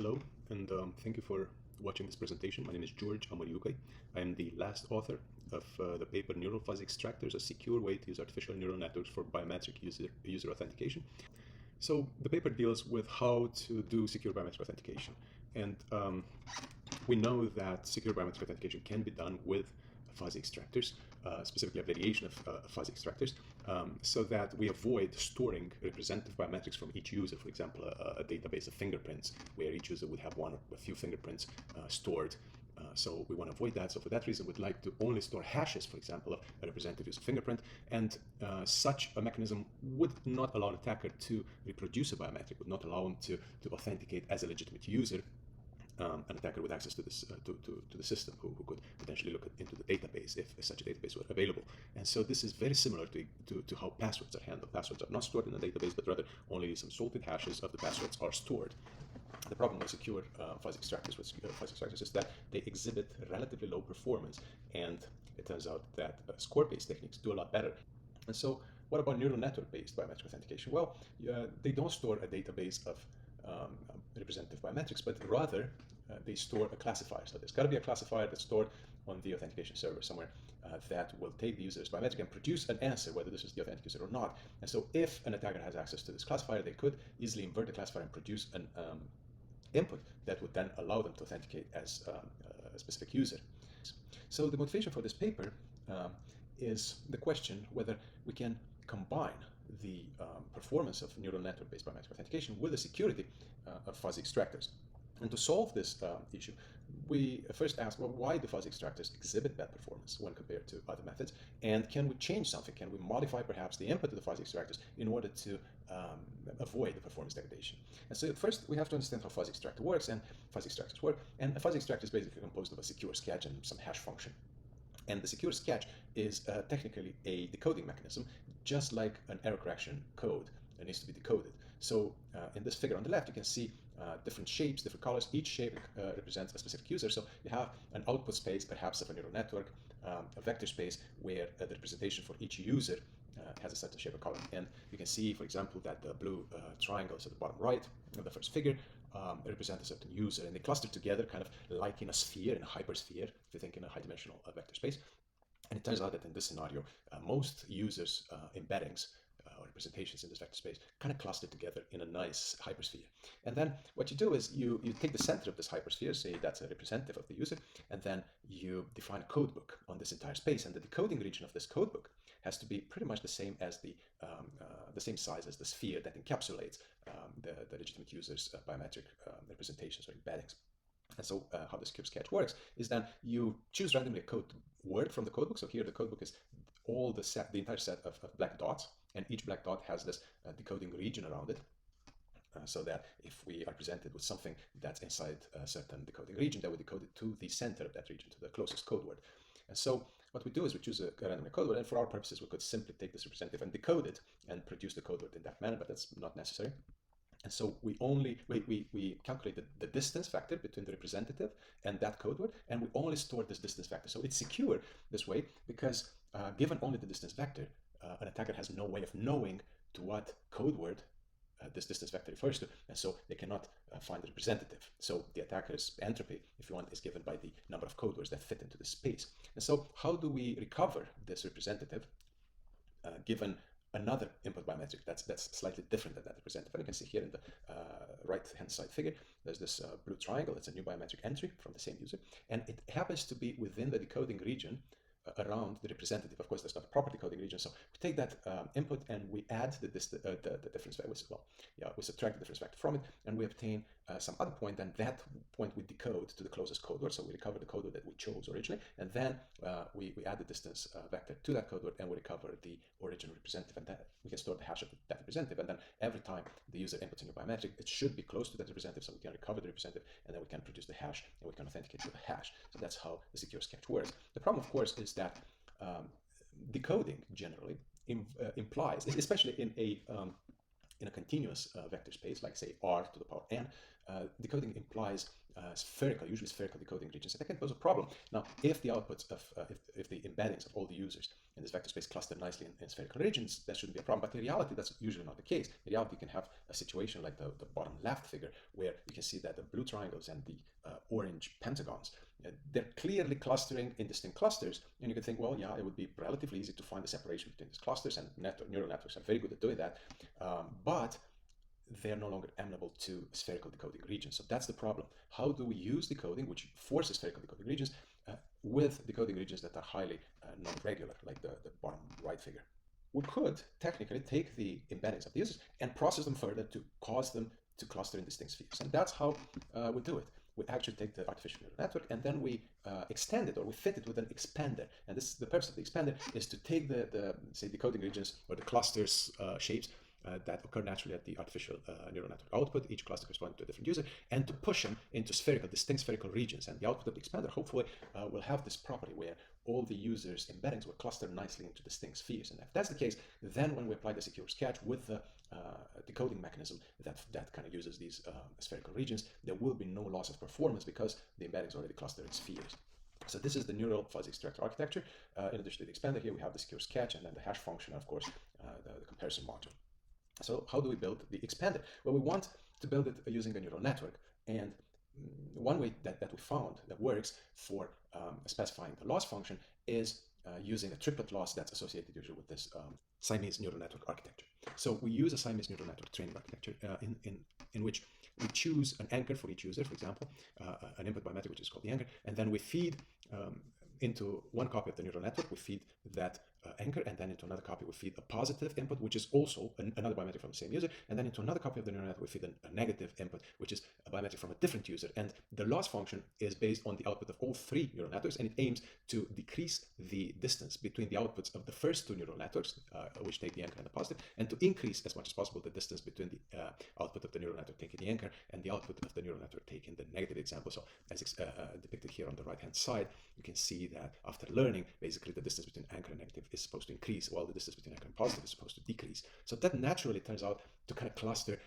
Hello, and thank you for watching this presentation. My name is George Amariucai. I am the last author of the paper Neural Fuzzy Extractors, a secure way to use artificial neural networks for biometric user authentication. So the paper deals with how to do secure biometric authentication. And we know that secure biometric authentication can be done with fuzzy extractors, specifically a variation of fuzzy extractors, so that we avoid storing representative biometrics from each user. For example, a database of fingerprints where each user would have one or a few fingerprints stored. So we want to avoid that. So for that reason, we'd like to only store hashes, for example, of a representative user fingerprint. And such a mechanism would not allow an attacker to reproduce a biometric, would not allow him to authenticate as a legitimate user. An attacker with access to this to the system who could potentially look into the database if such a database were available. And so this is very similar to how passwords are handled. Passwords are not stored in a database, but rather only some salted hashes of the passwords are stored. The problem with secure fuzzy extractors is that they exhibit relatively low performance, and it turns out that score-based techniques do a lot better. And so what about neural network-based biometric authentication? Well, they don't store a database of representative biometrics, but rather they store a classifier. So there's got to be a classifier that's stored on the authentication server somewhere that will take the user's biometric and produce an answer whether this is the authentic user or not. And so if an attacker has access to this classifier, they could easily invert the classifier and produce an input that would then allow them to authenticate as a specific user. So the motivation for this paper is the question whether we can combine the performance of neural network-based biometric authentication with the security of fuzzy extractors. And to solve this issue, we first asked, well, why do fuzzy extractors exhibit bad performance when compared to other methods? And can we change something? Can we modify perhaps the input of the fuzzy extractors in order to avoid the performance degradation? And so first, we have to understand how fuzzy extractor works and fuzzy extractors work. And a fuzzy extractor is basically composed of a secure sketch and some hash function. And the secure sketch is technically a decoding mechanism, just like an error correction code that needs to be decoded. So in this figure on the left, you can see different shapes, different colors. Each shape represents a specific user. So you have an output space, perhaps of a neural network, a vector space where the representation for each user has a certain shape or color. And you can see, for example, that the blue triangles at the bottom right of the first figure represent a certain user, and they cluster together kind of like in a sphere, in a hypersphere, if you think in a high-dimensional vector space. And it turns out that in this scenario, most users' embeddings or representations in this vector space kind of cluster together in a nice hypersphere. And then what you do is you take the center of this hypersphere, say that's a representative of the user, and then you define a codebook on this entire space. And the decoding region of this codebook has to be pretty much the same as the same size as the sphere that encapsulates the legitimate user's biometric representations or embeddings. And so how the secure sketch works is that you choose randomly a code word from the codebook. So here the codebook is all the entire set of black dots, and each black dot has this decoding region around it. So that if we are presented with something that's inside a certain decoding region, that would decode it to the center of that region, to the closest code word. And so what we do is we choose a random code word, and for our purposes, we could simply take this representative and decode it and produce the code word in that manner, but that's not necessary. And so we calculate the distance factor between the representative and that code word, and we only store this distance factor. So it's secure this way because given only the distance vector, an attacker has no way of knowing to what code word this distance vector refers to, and so they cannot find the representative. So the attacker's entropy, if you want, is given by the number of code words that fit into this space. And so how do we recover this representative given another input biometric that's slightly different than that representative? And you can see here in the right-hand side figure, there's this blue triangle. It's a new biometric entry from the same user, and it happens to be within the decoding region around the representative. Of course, there's not a proper decoding region, so we take that input and we add the difference factor. We subtract the difference factor from it, and we obtain some other point, and that point we decode to the closest code word. So we recover the code word that we chose originally, and then we add the distance vector to that code word, and we recover the original representative, and then we can store the hash of that representative. And then every time the user inputs a new biometric, it should be close to that representative, so we can recover the representative, and then we can produce the hash, and we can authenticate with the hash. So that's how the secure sketch works. The problem, of course, is that decoding generally implies, especially in a continuous vector space, like say R to the power n, decoding implies usually spherical decoding regions, and that can pose a problem. Now, if the outputs of, if the embeddings of all the users in this vector space clustered nicely in spherical regions, that shouldn't be a problem. But in reality, that's usually not the case. In reality, you can have a situation like the bottom left figure, where you can see that the blue triangles and the orange pentagons, they're clearly clustering in distinct clusters. And you can think, well, yeah, it would be relatively easy to find the separation between these clusters, and neural networks are very good at doing that. But they're no longer amenable to spherical decoding regions. So that's the problem. How do we use decoding, which forces spherical decoding regions, with decoding regions that are highly non-regular, like the bottom right figure? We could technically take the embeddings of the users and process them further to cause them to cluster in distinct spheres. And that's how we do it. We actually take the artificial neural network and then we extend it, or we fit it with an expander. And this, the purpose of the expander is to take the say, decoding regions or the clusters shapes that occur naturally at the artificial neural network output, each cluster corresponding to a different user, and to push them into distinct spherical regions. And the output of the expander hopefully will have this property where all the users' embeddings will cluster nicely into distinct spheres. And if that's the case, then when we apply the secure sketch with the decoding mechanism that kind of uses these spherical regions, there will be no loss of performance because the embeddings already cluster in spheres. So this is the neural fuzzy extractor architecture. In addition to the expander, here we have the secure sketch and then the hash function, and of course, the comparison module. So how do we build the expander? Well, we want to build it using a neural network. And one way that we found that works for specifying the loss function is using a triplet loss that's associated usually with this Siamese neural network architecture. So we use a Siamese neural network training architecture in which we choose an anchor for each user, for example, an input biometric, which is called the anchor, and then we feed into one copy of the neural network, we feed that anchor, and then into another copy we feed a positive input, which is also another biometric from the same user, and then into another copy of the neural network we feed a negative input, which is a biometric from a different user. And the loss function is based on the output of all three neural networks, and it aims to decrease the distance between the outputs of the first two neural networks, which take the anchor and the positive, and to increase as much as possible the distance between the output of the neural network taking the anchor and the output of the neural network taking the negative example. So as depicted here on the right hand side, you can see that after learning, basically the distance between anchor and negative is supposed to increase, while the distance between anchor and positive is supposed to decrease. So that naturally turns out to kind of cluster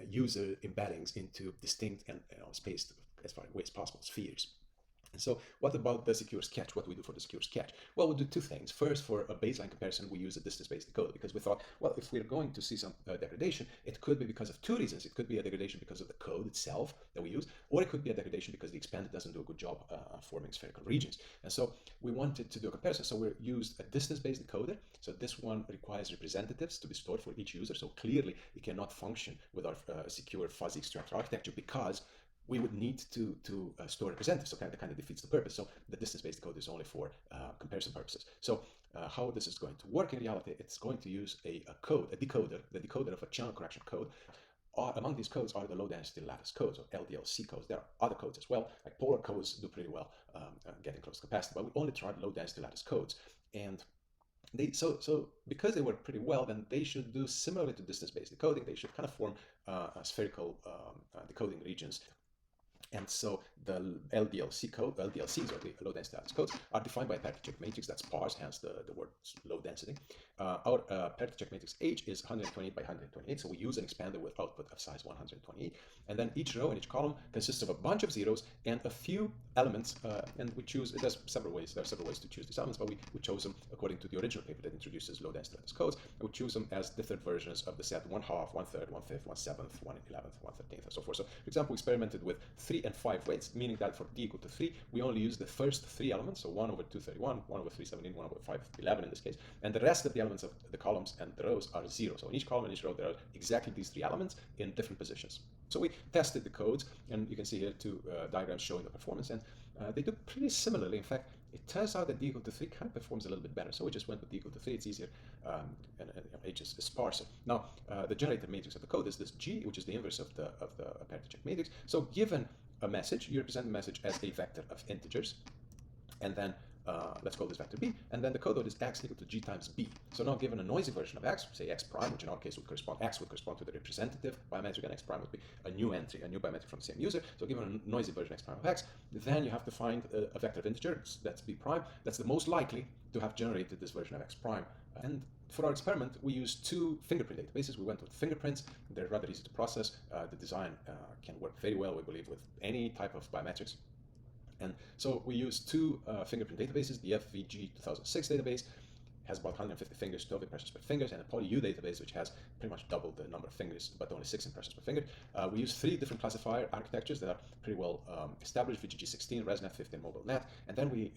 user embeddings into distinct and spaced as far away as possible spheres. And so what about the secure sketch? What do we do for the secure sketch? Well, we do two things. First, for a baseline comparison, we use a distance-based decoder because we thought, well, if we're going to see some degradation, it could be because of two reasons. It could be a degradation because of the code itself that we use, or it could be a degradation because the expander doesn't do a good job forming spherical regions. And so we wanted to do a comparison. So we used a distance-based decoder. So this one requires representatives to be stored for each user. So clearly, it cannot function with our secure fuzzy extractor architecture because we would need to store representatives, so that kind of defeats the purpose. So the distance-based code is only for comparison purposes. So how this is going to work in reality, it's going to use a decoder, the decoder of a channel correction code. Among these codes are the low-density lattice codes, or LDLC codes. There are other codes as well, like polar codes do pretty well getting close to capacity, but we only tried low-density lattice codes. And so because they work pretty well, then they should do similarly to distance-based decoding. They should kind of form spherical decoding regions. And so the LDLCs, or the low density lattice codes, are defined by a parity check matrix that's sparse, hence the word low density. Our parity check matrix H is 128 by 128, so we use an expander with output of size 128. And then each row and each column consists of a bunch of zeros and a few elements, and we choose, there's several ways, there are several ways to choose these elements, but we chose them according to the original paper that introduces low density lattice codes, and we choose them as different versions of the set 1/2, 1/3, 1/5, 1/7, 1/11, 1/13, and so forth. So for example, we experimented with 3 and 5 weights, meaning that for d equal to 3, we only use the first 3 elements, so 1/231, 1/317, 1/511 in this case, and the rest of the elements of the columns and the rows are 0. So in each column and each row, there are exactly these 3 elements in different positions. So we tested the codes, and you can see here 2 diagrams showing the performance, and they do pretty similarly. In fact, it turns out that d equal to 3 kind of performs a little bit better. So we just went with d equal to 3. It's easier, and H is sparser. Now, the generated matrix of the code is this G, which is the inverse of the parity check matrix. So given a message, you represent the message as a vector of integers, and then let's call this vector b, and then the code is x equal to g times b. So now given a noisy version of x, say x prime, which in our case would correspond, x would correspond to the representative biometric, and x prime would be a new entry, a new biometric from the same user. So given a noisy version x prime of x, then you have to find a vector of integers, that's b prime, that's the most likely to have generated this version of x prime. And for our experiment, we used 2 fingerprint databases. We went with fingerprints. They're rather easy to process. The design can work very well, we believe, with any type of biometrics. And so we used 2 fingerprint databases, the FVG 2006 database has about 150 fingers, 12 impressions per finger, and a PolyU database, which has pretty much double the number of fingers, but only 6 impressions per finger. We use 3 different classifier architectures that are pretty well established: VGG16, ResNet, 15, MobileNet, and then we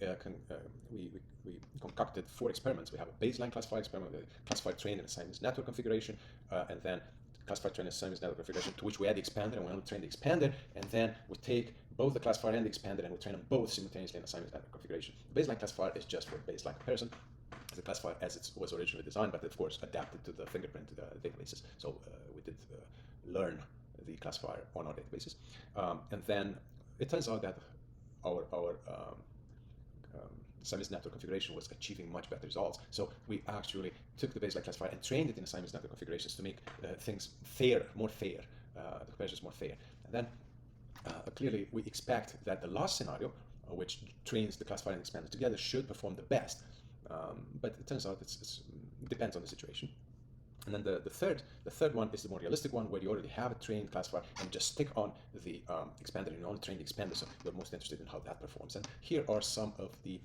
concocted 4 experiments. We have a baseline classifier experiment, with a classifier trained in a Siemens network configuration, and then classifier trained in a Siemens network configuration, to which we add the expander, and we only train the expander, and then we take both the classifier and the expander, and we train them both simultaneously in a Siemens network configuration. The baseline classifier is just for baseline comparison. The classifier as it was originally designed, but of course adapted to the fingerprint databases. So we did learn the classifier on our databases, and then it turns out that our Siemens network configuration was achieving much better results. So we actually took the baseline classifier and trained it in Siemens network configurations to make things fair, more fair, the comparisons more fair. And then clearly we expect that the last scenario, which trains the classifier and expander together, should perform the best. But it turns out it depends on the situation. And then the third one is the more realistic one, where you already have a trained classifier and just stick on the expander, and you only train the expander, so you're most interested in how that performs. And here are some of the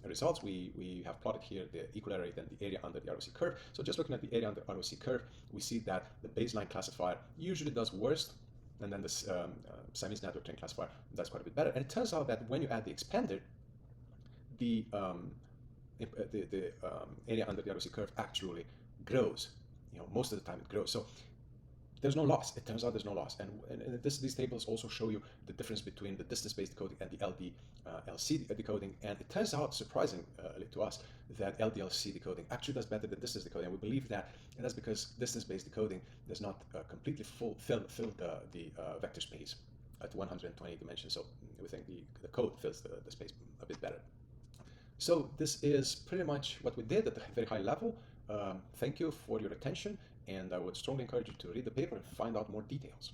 results. We have plotted here the equal error rate and the area under the ROC curve. So just looking at the area under the ROC curve, we see that the baseline classifier usually does worse, and then this Siemens network trained classifier does quite a bit better. And it turns out that when you add the expander, the area under the ROC curve actually grows. Most of the time it grows. So there's no loss. It turns out there's no loss. And these tables also show you the difference between the distance-based decoding and the LDLC decoding. And it turns out, surprisingly to us, that LDLC decoding actually does better than distance decoding. And we believe that, and that's because distance-based decoding does not completely fill the vector space at 120 dimensions. So we think the code fills the space a bit better. So this is pretty much what we did at a very high level. Thank you for your attention, and I would strongly encourage you to read the paper and find out more details.